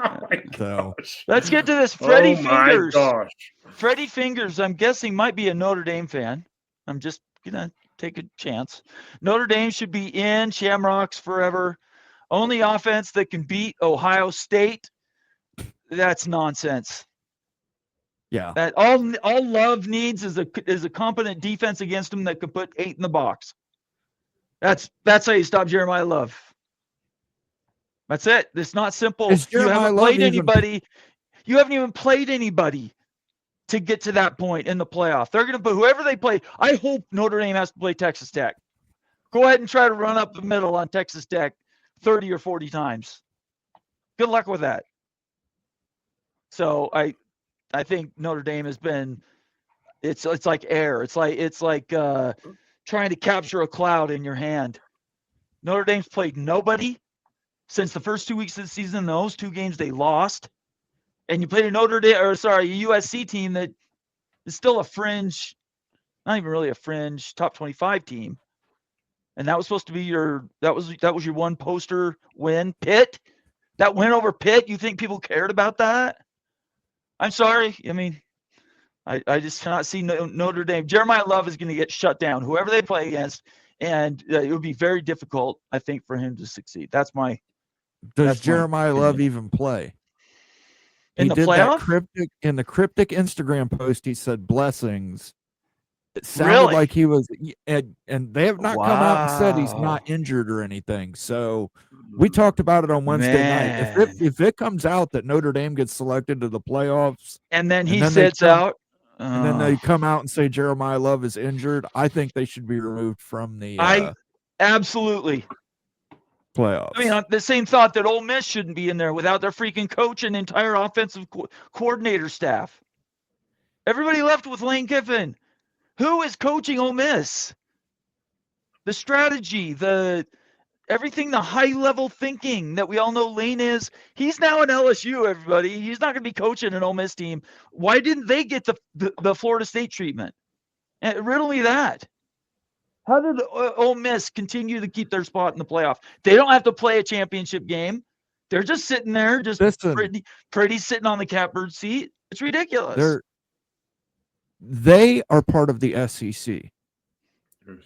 Oh my So gosh. Let's get to this. Freddie Oh my Fingers. gosh. Freddie Fingers, I'm guessing, might be a Notre Dame fan. I'm just going to take a chance. Notre Dame should be in Shamrocks forever. Only offense that can beat Ohio State. That's nonsense. yeah, That all Love needs is a competent defense against him that can put 8 in the box. That's how you stop Jeremiah Love. That's it. It's not simple. Is You Jeremiah haven't Love played even- anybody. You haven't even played anybody to get to that point in the playoff. They're going to put whoever they play. I hope Notre Dame has to play Texas Tech. Go ahead and try to run up the middle on Texas Tech 30 or 40 times. Good luck with that. So I think Notre Dame has been it's like air. It's like trying to capture a cloud in your hand. Notre Dame's played nobody since the first 2 weeks of the season. Those 2 games they lost. And you played a USC team that is still a fringe, not even really a fringe top 25 team. And that was supposed to be your one poster win. Pitt, that win over Pitt. You think people cared about that? I'm sorry. I mean, I just cannot see Notre Dame. Jeremiah Love is going to get shut down, whoever they play against, and it would be very difficult, I think, for him to succeed. Does Jeremiah Love even play? In the playoff? In the cryptic Instagram post, he said blessings. It sounded like he was, and they have not come out and said he's not injured or anything. So we talked about it on Wednesday night. If it comes out that Notre Dame gets selected to the playoffs, and then he sits out, and then they come out and say Jeremiah Love is injured, I think they should be removed from the absolutely playoffs. I mean, the same thought that Ole Miss shouldn't be in there without their freaking coach and entire offensive coordinator staff. Everybody left with Lane Kiffin. Who is coaching Ole Miss? The strategy, everything, the high-level thinking that we all know Lane is. He's now in LSU, everybody. He's not going to be coaching an Ole Miss team. Why didn't they get the Florida State treatment? And riddle me that. How did Ole Miss continue to keep their spot in the playoff? They don't have to play a championship game. They're just sitting there, just pretty sitting on the catbird seat. It's ridiculous. They are part of the SEC.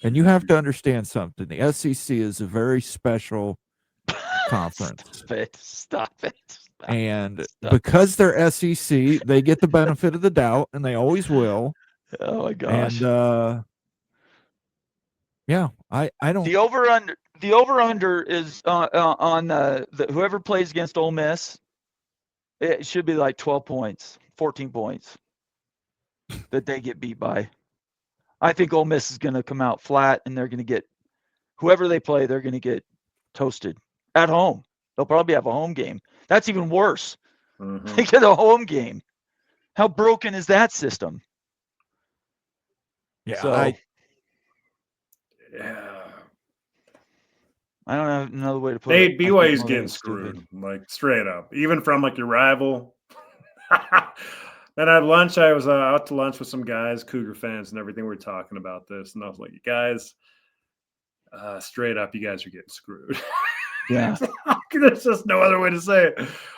And you have to understand something. The SEC is a very special conference. Stop it. And because they're SEC, they get the benefit of the doubt, and they always will. Oh, my gosh. And, yeah, I don't. The over-under is on whoever plays against Ole Miss. It should be like 12 points, 14 points that they get beat by. I think Ole Miss is going to come out flat, and they're going to get whoever they play. They're going to get toasted at home. They'll probably have a home game. That's even worse. Mm-hmm. They get a home game. How broken is that system? Yeah, so, I don't have another way to put it. BYU's getting screwed, like straight up, even from like your rival. Then at lunch, I was out to lunch with some guys, Cougar fans and everything. We were talking about this, and I was like, you guys, straight up, you guys are getting screwed. Yeah. There's just no other way to say it.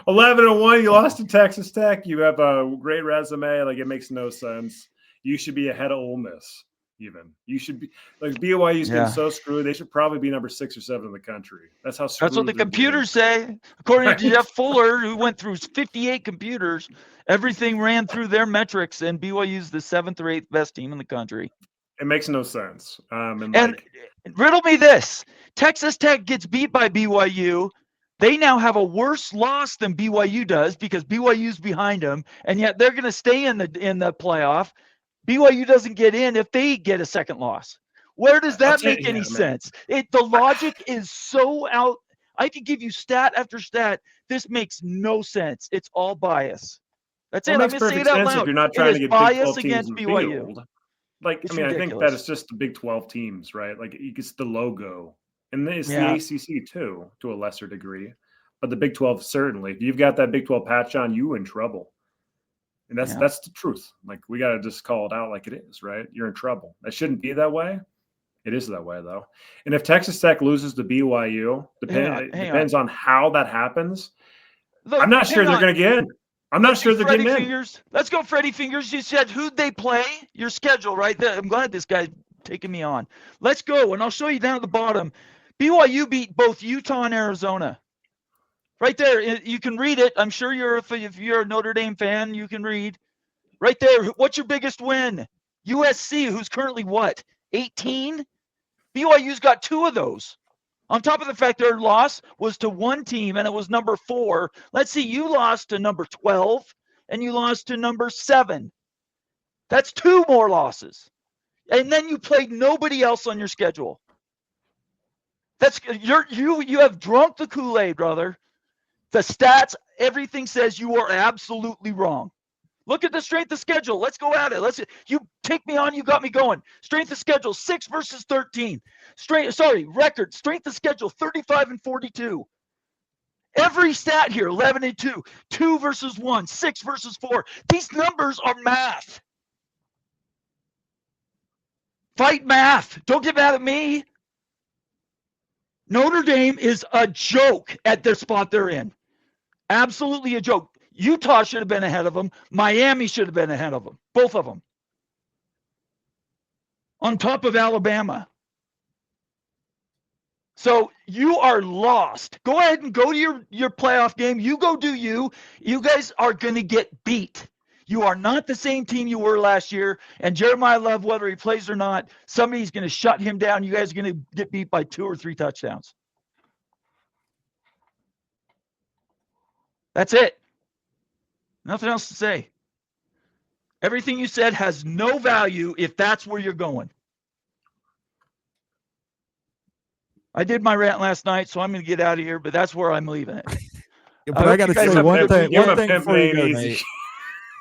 11-1, you lost to Texas Tech. You have a great resume. Like, it makes no sense. You should be ahead of Ole Miss. Even you should be like BYU's getting so screwed. They should probably be number 6 or 7 in the country. That's how screwed. That's what the computers say. According to Jeff Fuller, who went through 58 computers, everything ran through their metrics, and BYU's the 7th or 8th best team in the country. It makes no sense. And riddle me this: Texas Tech gets beat by BYU. They now have a worse loss than BYU does because BYU's behind them, and yet they're going to stay in the playoff. BYU doesn't get in if they get a second loss. Where does that make any sense? The logic is so out. I could give you stat after stat. This makes no sense. It's all bias. That's it. Let me say it out loud. If you're not trying to get bias Big 12 against BYU. Field. Like, I mean, ridiculous. I think that it's just the Big 12 teams, right? Like, it's the logo. And it's the ACC, too, to a lesser degree. But the Big 12, certainly. If you've got that Big 12 patch on, you're in trouble. And that's the truth. Like, we got to just call it out like it is, right? You're in trouble. That shouldn't be that way. It is that way, though. And if Texas Tech loses to BYU, depends on how that happens. I'm not sure they're going to get in. I'm not sure they're getting in. Fingers. Let's go, Freddie Fingers. You said who'd they play? Your schedule, right? I'm glad this guy's taking me on. Let's go, and I'll show you down at the bottom. BYU beat both Utah and Arizona. Right there, you can read it. I'm sure if you're a Notre Dame fan, you can read. Right there, what's your biggest win? USC, who's currently what, 18? BYU's got 2 of those. On top of the fact their loss was to one team, and it was number 4. Let's see, you lost to number 12, and you lost to number 7. That's 2 more losses. And then you played nobody else on your schedule. You have drunk the Kool-Aid, brother. The stats, everything says you are absolutely wrong. Look at the strength of schedule. Let's go at it. You take me on. You got me going. Strength of schedule 6 versus 13. Record strength of schedule 35 and 42. Every stat here 11 and 2, 2 versus 1, 6 versus 4. These numbers are math. Fight math. Don't get mad at me. Notre Dame is a joke at the spot they're in. Absolutely a joke. Utah should have been ahead of them. Miami should have been ahead of them. Both of them. On top of Alabama. So you are lost. Go ahead and go to your playoff game. You go do you. You guys are going to get beat. You are not the same team you were last year. And Jeremiah Love, whether he plays or not, somebody's going to shut him down. You guys are going to get beat by 2 or 3 touchdowns. That's it. Nothing else to say. Everything you said has no value if that's where you're going. I did my rant last night, so I'm going to get out of here, but that's where I'm leaving it. But I got to say one thing before you go, Nate.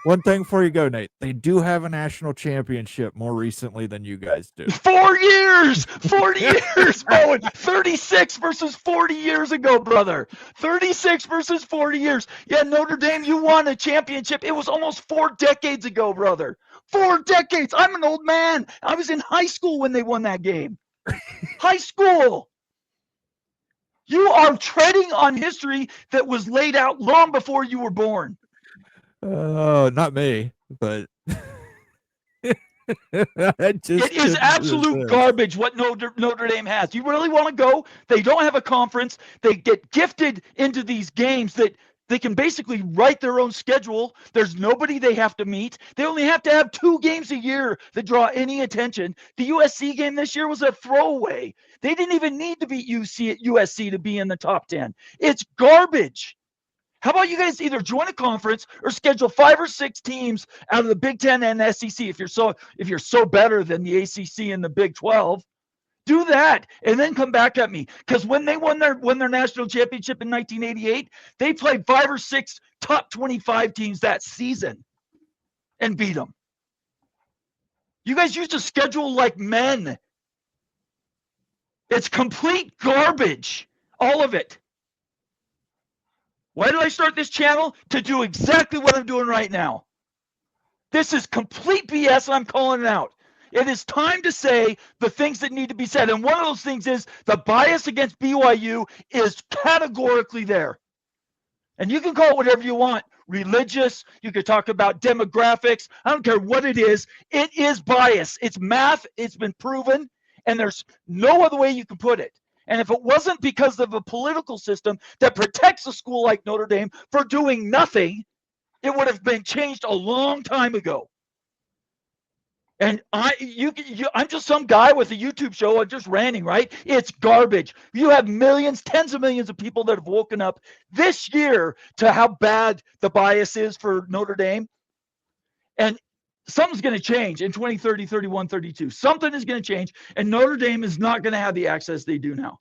One thing before you go, Nate. They do have a national championship more recently than you guys do. 4 years! 40 years, Bowen! 36 versus 40 years ago, brother. 36 versus 40 years. Yeah, Notre Dame, you won a championship. It was almost 4 decades ago, brother. 4 decades. I'm an old man. I was in high school when they won that game. High school. You are treading on history that was laid out long before you were born. Not me, but it is absolute garbage what Notre Dame has. You really want to go? They don't have a conference. They get gifted into these games that they can basically write their own schedule. There's nobody they have to meet. They only have to have 2 games a year that draw any attention. The USC game this year was a throwaway. They didn't even need to beat USC to be in the top 10. It's garbage. How about you guys either join a conference or schedule 5 or 6 teams out of the Big 10 and the SEC if you're so better than the ACC and the Big 12. Do that and then come back at me. Because when they won their national championship in 1988, they played 5 or 6 top 25 teams that season and beat them. You guys used to schedule like men. It's complete garbage. All of it. Why did I start this channel? To do exactly what I'm doing right now. This is complete BS, and I'm calling it out. It is time to say the things that need to be said. And one of those things is the bias against BYU is categorically there. And you can call it whatever you want. Religious. You could talk about demographics. I don't care what it is. It is bias. It's math. It's been proven. And there's no other way you can put it. And if it wasn't because of a political system that protects a school like Notre Dame for doing nothing, it would have been changed a long time ago. And I'm just some guy with a YouTube show. I'm just ranting, right? It's garbage. You have millions, tens of millions of people that have woken up this year to how bad the bias is for Notre Dame. And something's going to change in 2030, 31, 32. Something is going to change, and Notre Dame is not going to have the access they do now.